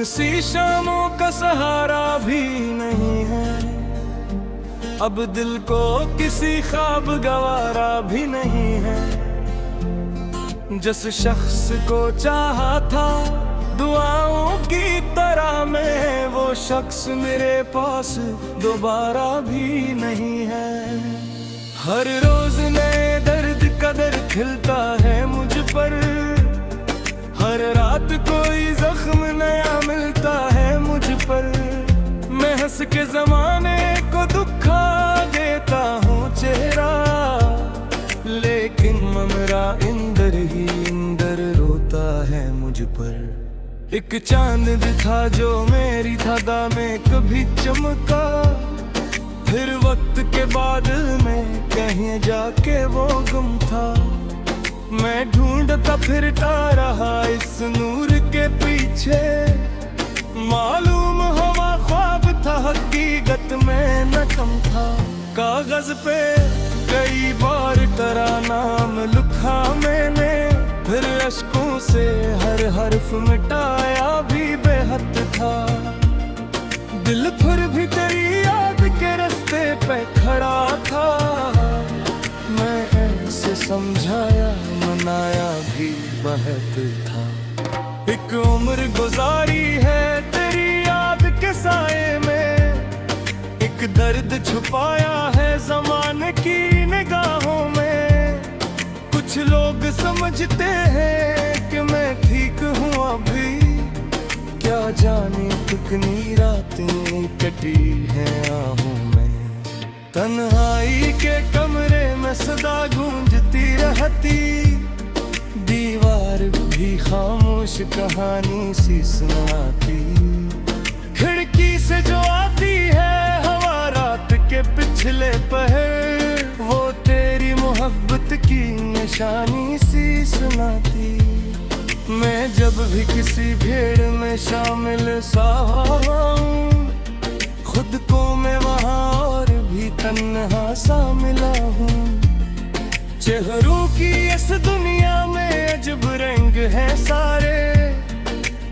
सी शामों का सहारा भी नहीं है, अब दिल को किसी ख्वाब गवारा भी नहीं है। जिस शख्स को चाहा था दुआओं की तरह में, वो शख्स मेरे पास दोबारा भी नहीं है। हर रोज नए दर्द का दर खिलता है मुझ पर, हर रात कोई जख्म नया मिलता है मुझ पर। मैं हंस के जमाने को दुखा देता हूँ चेहरा, लेकिन ममरा इंदर ही इंदर रोता है मुझ पर। एक चांद था जो मेरी धागा में कभी चमका, फिर वक्त के बादल में कहीं जाके वो गुम था। मैं ढूंढता फिरता रहा इस नूर के पीछे, मालूम हवा ख्वाब था हकीकत में न कम था। कागज पे कई बार तेरा नाम लिखा मैंने, फिर अश्कों से हर हर्फ मिटाया भी बेहद था। दिल फिर भी तेरी याद के रास्ते पे खड़ा था, मैं ऐसे समझाया मनाया भी बहुत था। एक उम्र गुजारी है तेरी याद के साए में, एक दर्द छुपाया है ज़माने की निगाहों में। कुछ लोग समझते हैं कि मैं ठीक हूँ अभी, क्या जाने कितनी रातें कटी हैं आहों में। तन्हाई के कमरे में सदा गूंजती रहती, दीवार भी खामोश कहानी सी सुनाती। खिड़की से जो आती है हवा रात के पिछले पहर, वो तेरी मोहब्बत की निशानी सी सुनाती। मैं जब भी किसी भीड़ में शामिल सा हूँ, खुद को मैं वहाँ और भी तन्हा सा मिला हूँ। चेहरों की इस दुनिया में अजब रंग है सारे,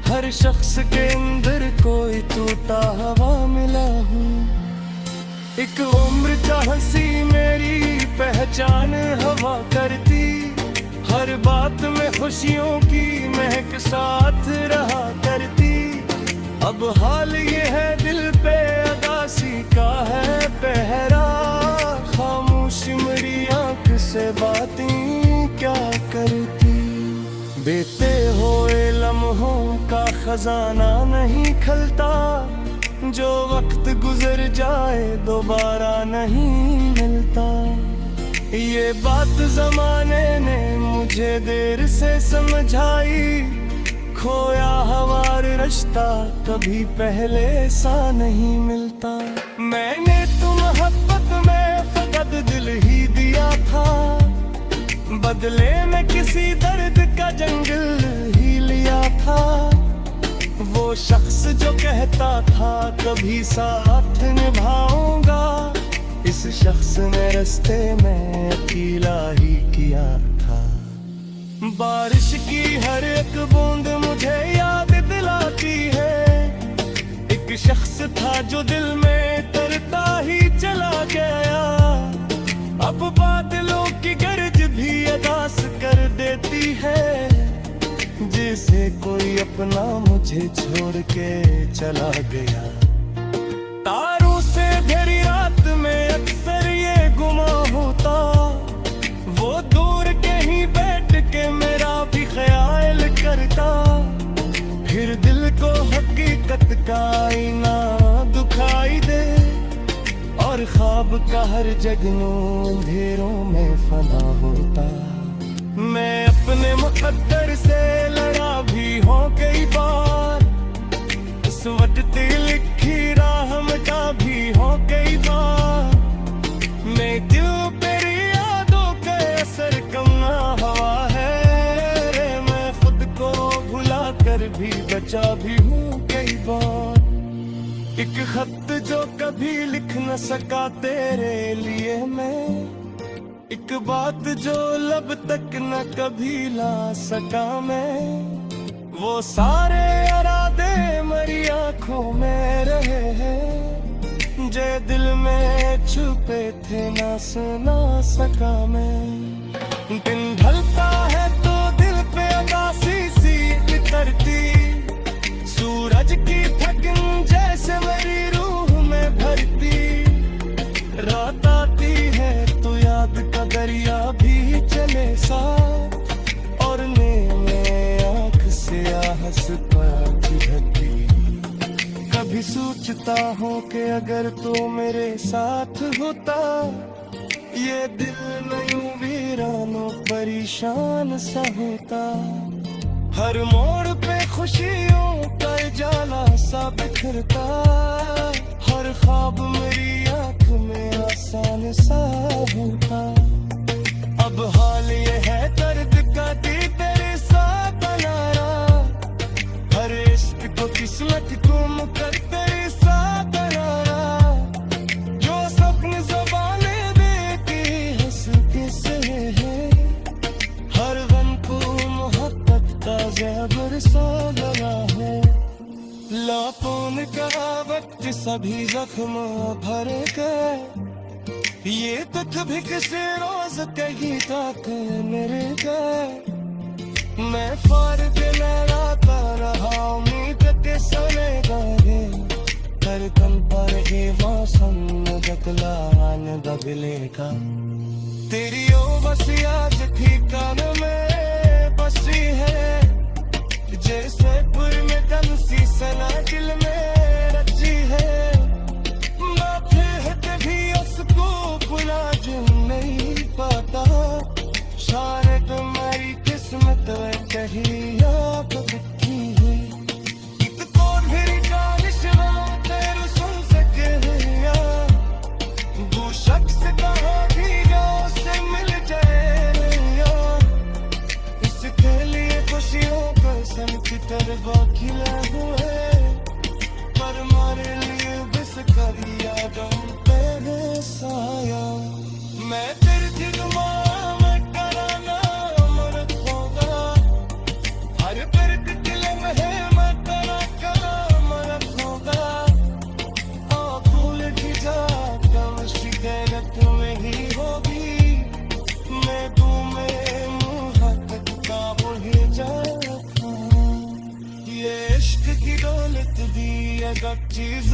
हर शख्स के अंदर कोई टूटा हवा मिला हूँ। एक उम्र का हंसी मेरी पहचान हवा करती, हर बात में खुशियों की महक साथ रहा करती। अब हाल ये है दिल पे अदासी का है पहरा, खामोशी मेरी आँख से बातें क्या करती। बीते हुए लम्हों का खजाना नहीं खलता, जो वक्त गुजर जाए दोबारा नहीं मिलता। ये बात जमाने ने मुझे देर से समझाई, खोया हमार रिश्ता कभी पहले सा नहीं मिलता। मैंने तो मोहब्बत में फकत दिल ही दिया था, बदले में किसी दर्द का जंगल ही लिया था। वो शख्स जो कहता था कभी साथ निभाऊंगा, इस शख्स ने रास्ते में अकेला ही किया था। बारिश की हर एक बूंद मुझे याद दिलाती है, एक शख्स था जो दिल में तरता ही चला गया। अब बादलों की गर्ज भी अदास कर देती है, जैसे कोई अपना मुझे छोड़ के चला गया। तारों से भरी रात में अक्सर ये गुमा होता, वो दूर कहीं बैठ के मेरा भी ख्याल करता। फिर दिल को हकीकत का आईना दिखाई दे, और ख्वाब का हर जगनू अंधेरों में फना होता। मैं अपने मुकद्दर से लड़ा भी हूँ कई बार, सुवटती लिखी राह मिटा भी हूँ कई बार। मैं क्यों तेरी यादों के असर कम ना हवा है, मैं खुद को भुला कर भी बचा भी हूँ कई बार। एक खत जो कभी लिख न सका तेरे लिए मैं, एक बात जो लब तक न कभी ला सका मैं। वो सारे वादे मरी आंखों में रहे हैं, जो दिल में छुपे थे ना सुना सका मैं। दिन ढलता है तो दिल पे उदासी सी उतरती, सूरज की थकन जैसे मेरी रूह में भरती। रात आती है तो याद का दरिया भी चले साथ, और में आँख से आहस पाती। कभी सोचता हूँ कि अगर तो मेरे साथ होता, ये दिल न यूं वीरानो परेशान सा होता। हर मोड़ पे खुशियों का उजाला सा बिखरता, हर ख्वाब मेरी आँख में आसान सा होता। अब हाल ये है दर्द का दी तेरे साथ नारा, हर इश्क को किस्मत को मुकर तेरे साथ नारा। जो सपने ज़बाने देती हंस के से है, हर गम को मोहब्बत का ज़हर सा लगा है। लापों का वक्त सभी जख्म भर गए, ये तक भी किसी रोज कहीं तक मेरे गए। मैं फारग लहराता रहा उम्मीद के सने गाने, धड़कन पर ही मौसम बदलान बदले का। तेरी ओ बस आज थी कान में बसी है, जैसे पुर में तन सी सना दिल में रची है। माथे है कभी उसको बुला जो नहीं पाता, शायद तुम्हारी किस्मत में कहीं आप लिखी है। एक कौन मेरी जानिश तेरे सुन सके या, वो शख्स कहाँ भी जाओ से मिल जाए या। इसके लिए खुशियों का सन की तरह खिला हुए, पर हमारे लिए बस करिया गम तेरे साया। मैं तेरे दिलवा में कराना मरद होगा, हर दर्द दिल में है मैं तेरा करा मरद होगा। आँखों लगी जा कम शिकैरत में ही होगी, मैं दूँ में मुहब्बत का बुढ़े जा। ये इश्क की दौलत दी अगर चीज